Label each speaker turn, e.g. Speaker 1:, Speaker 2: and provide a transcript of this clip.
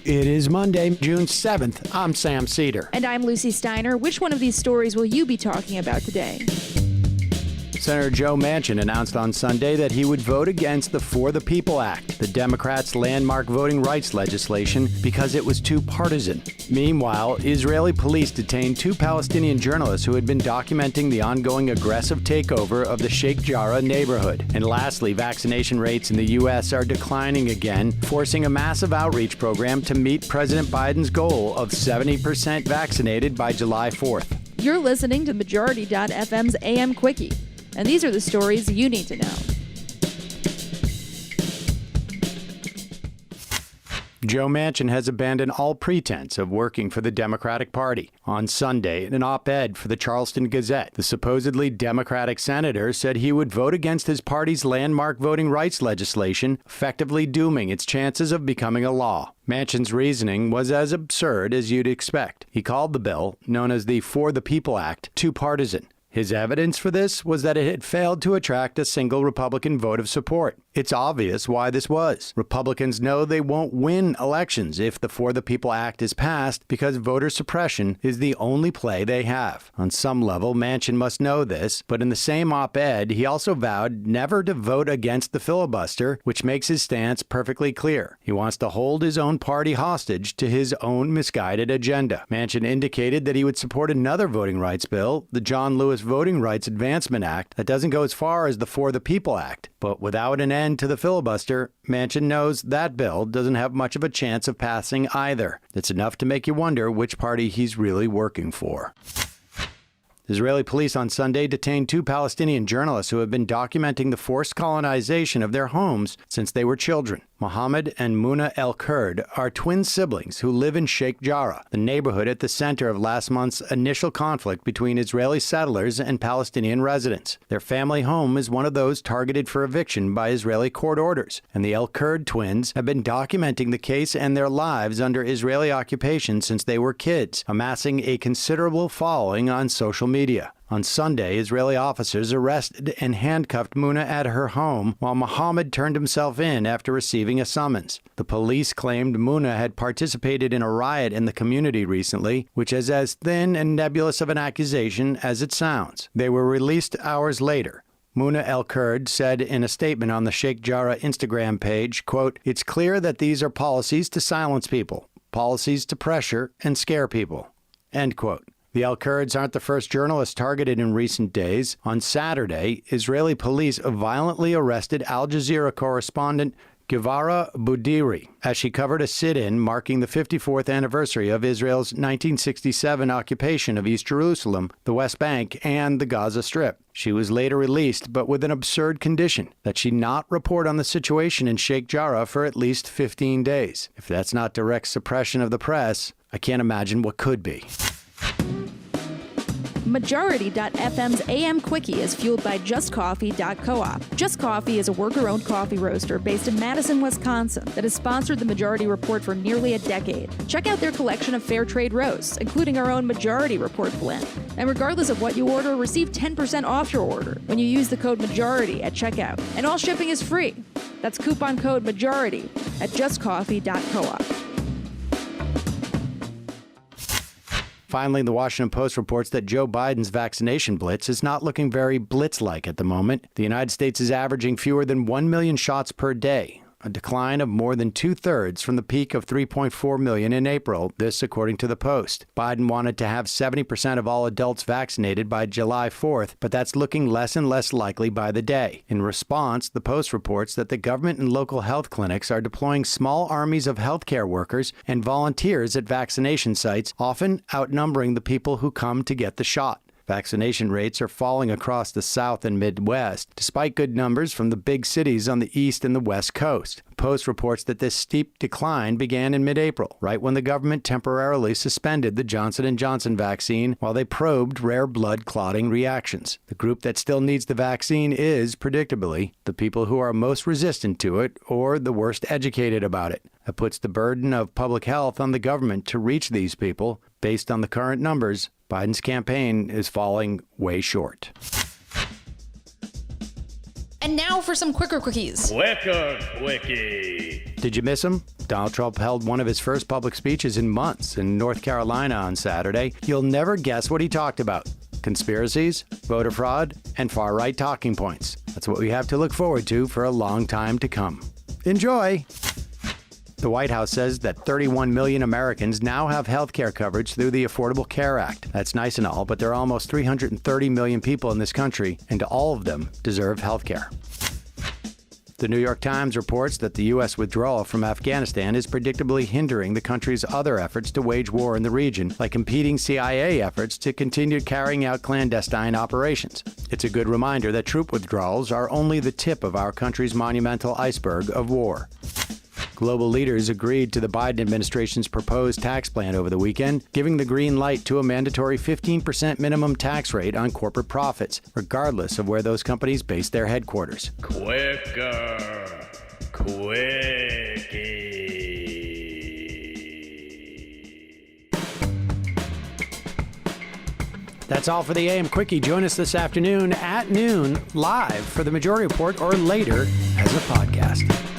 Speaker 1: It is Monday, June 7th. I'm Sam Seder.
Speaker 2: And I'm Lucie Steiner. Which one of these stories will you be talking about today?
Speaker 1: Senator Joe Manchin announced on Sunday that he would vote against the For the People Act, the Democrats' landmark voting rights legislation, because it was too partisan. Meanwhile, Israeli police detained 2 Palestinian journalists who had been documenting the ongoing aggressive takeover of the Sheikh Jarrah neighborhood. And lastly, vaccination rates in the U.S. are declining again, forcing a massive outreach program to meet President Biden's goal of 70% vaccinated by July 4th.
Speaker 2: You're listening to Majority.fm's AM Quickie. And these are the stories you need to know.
Speaker 1: Joe Manchin has abandoned all pretense of working for the Democratic Party. On Sunday, in an op-ed for the Charleston Gazette, the supposedly Democratic senator said he would vote against his party's landmark voting rights legislation, effectively dooming its chances of becoming a law. Manchin's reasoning was as absurd as you'd expect. He called the bill, known as the For the People Act, too partisan. His evidence for this was that it had failed to attract a single Republican vote of support. It's obvious why this was. Republicans know they won't win elections if the For the People Act is passed because voter suppression is the only play they have. On some level, Manchin must know this, but in the same op-ed, he also vowed never to vote against the filibuster, which makes his stance perfectly clear. He wants to hold his own party hostage to his own misguided agenda. Manchin indicated that he would support another voting rights bill, the John Lewis Voting Rights Advancement Act, that doesn't go as far as the For the People Act. But without an end to the filibuster, Manchin knows that bill doesn't have much of a chance of passing either. It's enough to make you wonder which party he's really working for. Israeli police on Sunday detained 2 Palestinian journalists who have been documenting the forced colonization of their homes since they were children. Mohammed and Muna El-Kurd are twin siblings who live in Sheikh Jarrah, the neighborhood at the center of last month's initial conflict between Israeli settlers and Palestinian residents. Their family home is one of those targeted for eviction by Israeli court orders, and the El-Kurd twins have been documenting the case and their lives under Israeli occupation since they were kids, amassing a considerable following on social media. On Sunday, Israeli officers arrested and handcuffed Muna at her home while Mohammed turned himself in after receiving a summons. The police claimed Muna had participated in a riot in the community recently, which is as thin and nebulous of an accusation as it sounds. They were released hours later. Muna El-Kurd said in a statement on the Sheikh Jarrah Instagram page, quote, "It's clear that these are policies to silence people, policies to pressure and scare people," end quote. The El-Kurds aren't the first journalists targeted in recent days. On Saturday, Israeli police violently arrested Al Jazeera correspondent Gevara Boudiri as she covered a sit-in marking the 54th anniversary of Israel's 1967 occupation of East Jerusalem, the West Bank, and the Gaza Strip. She was later released, but with an absurd condition, that she not report on the situation in Sheikh Jarrah for at least 15 days. If that's not direct suppression of the press, I can't imagine what could be.
Speaker 2: Majority.fm's AM Quickie is fueled by JustCoffee.coop. Just Coffee is a worker-owned coffee roaster based in Madison, Wisconsin that has sponsored the Majority Report for nearly a decade. Check out their collection of fair trade roasts, including our own Majority Report blend. And regardless of what you order, receive 10% off your order when you use the code MAJORITY at checkout. And all shipping is free. That's coupon code MAJORITY at JustCoffee.coop.
Speaker 1: Finally, the Washington Post reports that Joe Biden's vaccination blitz is not looking very blitz-like at the moment. The United States is averaging fewer than 1 million shots per day, a decline of more than 2/3 from the peak of 3.4 million in April, this according to the Post. Biden wanted to have 70% of all adults vaccinated by July 4th, but that's looking less and less likely by the day. In response, the Post reports that the government and local health clinics are deploying small armies of healthcare workers and volunteers at vaccination sites, often outnumbering the people who come to get the shot. Vaccination rates are falling across the South and Midwest, despite good numbers from the big cities on the East and the West Coast. The Post reports that this steep decline began in mid-April, right when the government temporarily suspended the Johnson & Johnson vaccine while they probed rare blood clotting reactions. The group that still needs the vaccine is, predictably, the people who are most resistant to it or the worst educated about it. That puts the burden of public health on the government to reach these people. Based on the current numbers, Biden's campaign is falling way short.
Speaker 2: And now for some quicker quickies.
Speaker 3: Quicker Quickie.
Speaker 1: Did you miss him? Donald Trump held one of his first public speeches in months in North Carolina on Saturday. You'll never guess what he talked about. Conspiracies, voter fraud, and far-right talking points. That's what we have to look forward to for a long time to come. Enjoy! The White House says that 31 million Americans now have health care coverage through the Affordable Care Act. That's nice and all, but there are almost 330 million people in this country, and all of them deserve health care. The New York Times reports that the U.S. withdrawal from Afghanistan is predictably hindering the country's other efforts to wage war in the region, like competing CIA efforts to continue carrying out clandestine operations. It's a good reminder that troop withdrawals are only the tip of our country's monumental iceberg of war. Global leaders agreed to the Biden administration's proposed tax plan over the weekend, giving the green light to a mandatory 15% minimum tax rate on corporate profits, regardless of where those companies base their headquarters.
Speaker 3: Quickie.
Speaker 1: That's all for the AM Quickie. Join us this afternoon at noon, live for the Majority Report, or later as a podcast.